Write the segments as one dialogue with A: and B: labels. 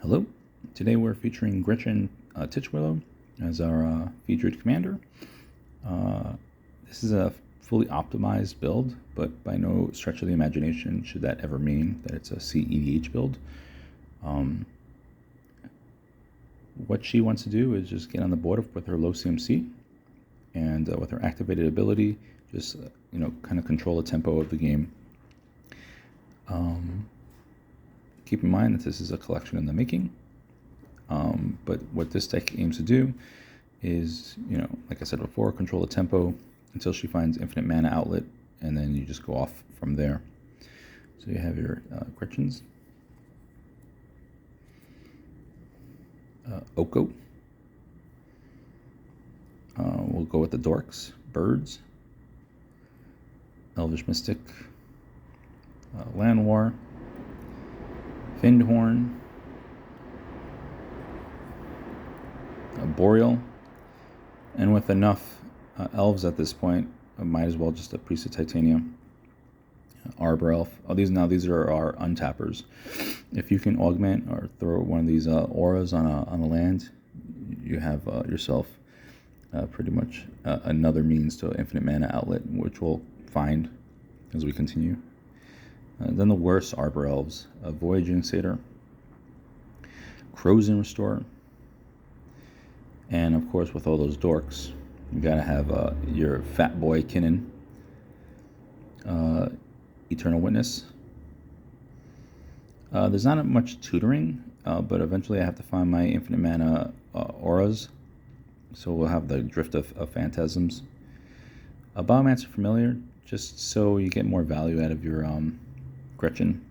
A: Hello. Today we're featuring Gretchen Titchwillow as our featured commander. This is a fully optimized build, but by no stretch of the imagination should that ever mean that it's a EDH build. What she wants to do is just get on the board with her low CMC and with her activated ability, just kind of control the tempo of the game. Keep in mind that this is a collection in the making, but what this deck aims to do is, like I said before, control the tempo until she finds infinite mana outlet, and then you just go off from there. So you have your Gretchens, Oko. We'll go with the Dorks, Birds, Elvish Mystic, Land War, Findhorn, Boreal, and with enough elves at this point, I might as well just a Priest of Titanium, Arbor Elf. These are our untappers. If you can augment or throw one of these auras on a land, you have yourself pretty much another means to infinite mana outlet, which we'll find as we continue. Then the worst Arbor Elves, Voyaging Satyr, Crows and Restore, and of course with all those dorks, you gotta have your Fat Boy Kinnan, Eternal Witness. There's not much tutoring, but eventually I have to find my infinite mana auras, so we'll have the Drift of Phantasms. A Biomancer Familiar, just so you get more value out of your Gretchen,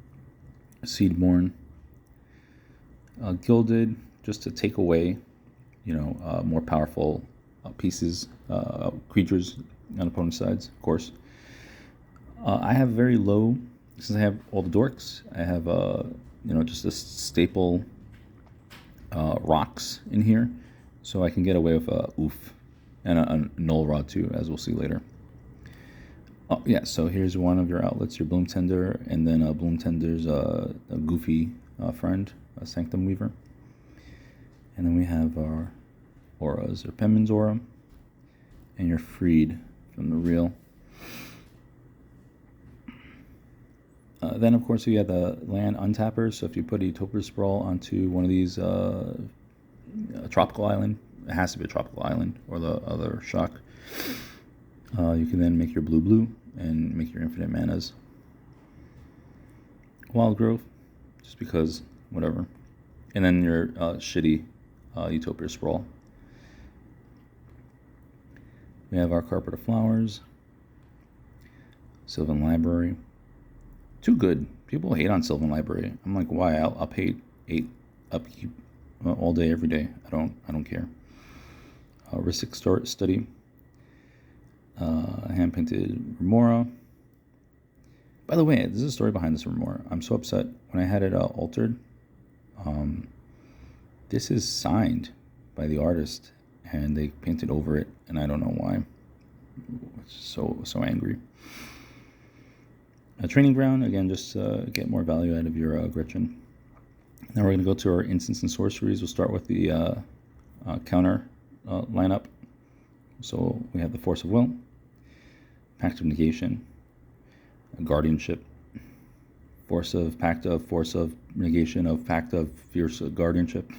A: Seedborn, Gilded, just to take away, more powerful pieces, creatures on opponent's sides, of course. I have very low, since I have all the dorks, I have, just a staple rocks in here, so I can get away with Oof and a Null Rod too, as we'll see later. Oh yeah, so here's one of your outlets, your Bloom Tender, and then Bloom Tender's a goofy friend, a Sanctum Weaver. And then we have our auras, or Penman's Aura, and your Freed from the Reel. Then of course you have the land untappers, so if you put a Utopia Sprawl onto one of these tropical island, it has to be a tropical island, or the other shock. You can then make your blue and make your infinite manas. Wild Growth, just because, whatever. And then your shitty Utopia Sprawl. We have our Carpet of Flowers, Sylvan Library. Too good. People hate on Sylvan Library. I'm like, why? I'll pay 8 upkeep all day, every day. I don't care. Ristic Study. Hand-painted Remora. By the way, there's a story behind this Remora. I'm so upset. When I had it altered, this is signed by the artist, and they painted over it, and I don't know why. So angry. A Training Ground, again, just get more value out of your Gretchen. Now we're going to go to our instants and sorceries. We'll start with the counter lineup. So we have the Force of Will, Pact of Negation, Guardianship, Force of Pact of Force of Negation of Pact of Fierce Guardianship,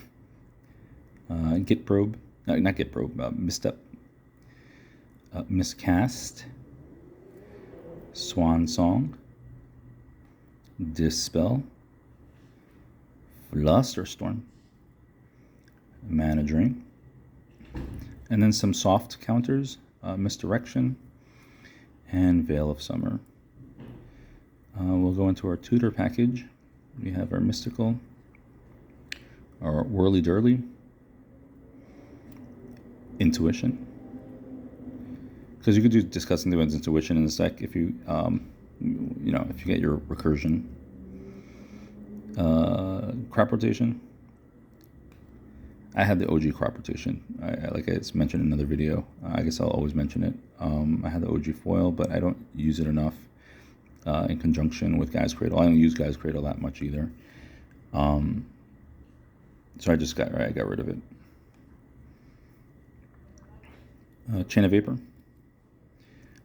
A: Git Probe, not Git Probe, Misstep, Miscast, Swan Song, Dispel, Flusterstorm, Mana Drain, and then some soft counters, Misdirection, and Veil of Summer. We'll go into our tutor package. We have our Mystical, our Whirly Durly, Intuition, because you could do Discussing the Wind's Intuition in this deck if you, if you get your Recursion. Crop Rotation. I had the OG crop rotation. Like I mentioned in another video. I guess I'll always mention it. I had the OG foil, but I don't use it enough in conjunction with Guy's Cradle. I don't use Guy's Cradle that much either. So I got rid of it. Chain of Vapor.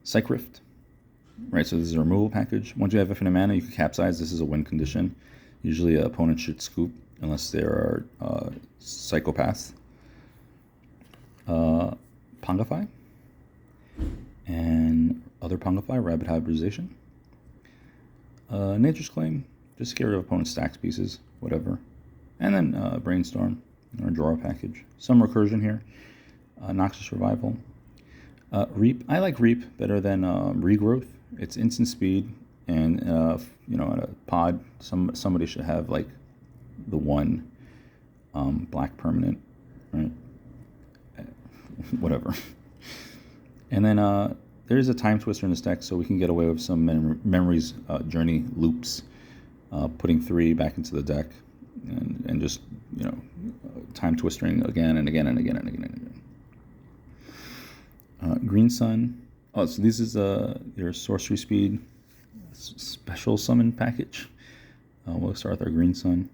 A: Psych Rift. Right, so this is a removal package. Once you have infinite mana, you can capsize. This is a win condition. Usually an opponent should scoop unless they are psychopaths. Pongify. And other Pongify, Rapid Hybridization. Nature's Claim, just get rid of opponent's stacks pieces, whatever. And then Brainstorm, or draw a package. Some recursion here. Noxious Revival. Reap, I like Reap better than Regrowth. It's instant speed, and you know, at a pod, somebody should have like the one black permanent, right? Whatever. And then there's a Time Twister in this deck, so we can get away with some memories journey loops, putting 3 back into the deck, and just, you know, time twistering again and again and again and again and again. Green Sun. Oh, so this is your sorcery speed special summon package. We'll start with our Green Sun.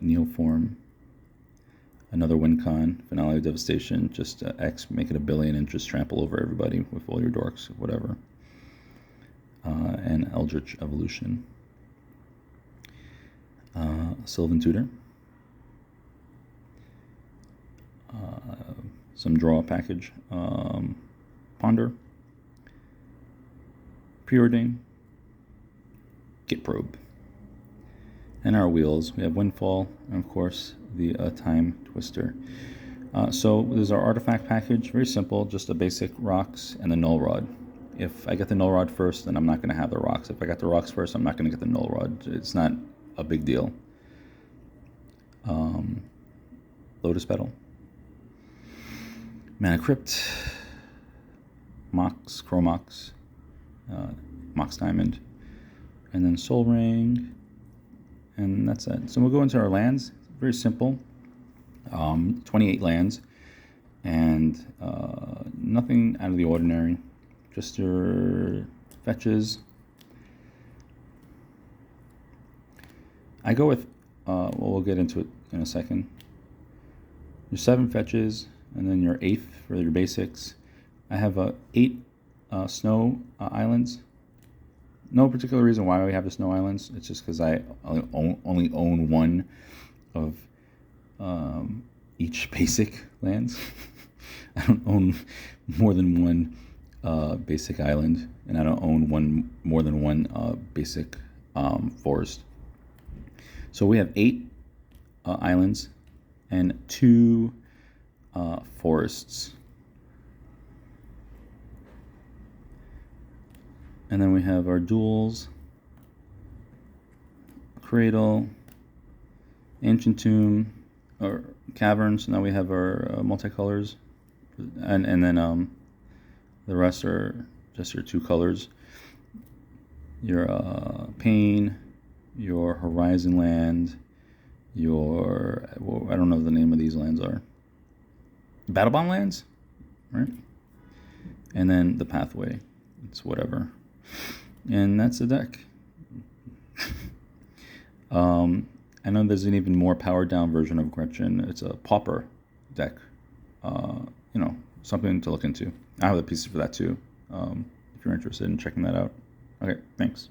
A: Neoform. Another win con, Finale of Devastation, just X, make it 1 billion and just trample over everybody with all your dorks, whatever. And Eldritch Evolution. Sylvan Tutor. Some draw package. Ponder. Preordain. Git Probe. And our wheels, we have Windfall, and of course the Time Twister. So there's our artifact package, very simple, just a basic rocks and the Null Rod. If I get the Null Rod first, then I'm not going to have the rocks. If I got the rocks first, I'm not going to get the Null Rod. It's not a big deal. Lotus Petal. Mana Crypt. Mox, Chromox. Mox Diamond. And then Soul Ring. And that's it. So we'll go into our lands. Very simple. 28 lands. And nothing out of the ordinary. Just your fetches. I go with, well, we'll get into it in a second. Your 7 fetches, and then your 8th for your basics. I have 8 snow islands. No particular reason why we have the snow islands. It's just because I only own one of each basic lands. I don't own more than one basic island, and I don't own more than one basic forest. So we have 8 islands and 2 forests. And then we have our duels, Cradle, Ancient Tomb, or Caverns. Now we have our multicolors, and then the rest are just your 2 colors. Your Pain, your Horizon Land, your, well, I don't know what the name of these lands are. Battle Bond lands, right? And then the Pathway. It's whatever. And that's the deck. I know there's an even more powered down version of Gretchen. It's a Pauper deck. You know, something to look into. I have the pieces for that too, if you're interested in checking that out. Okay, thanks.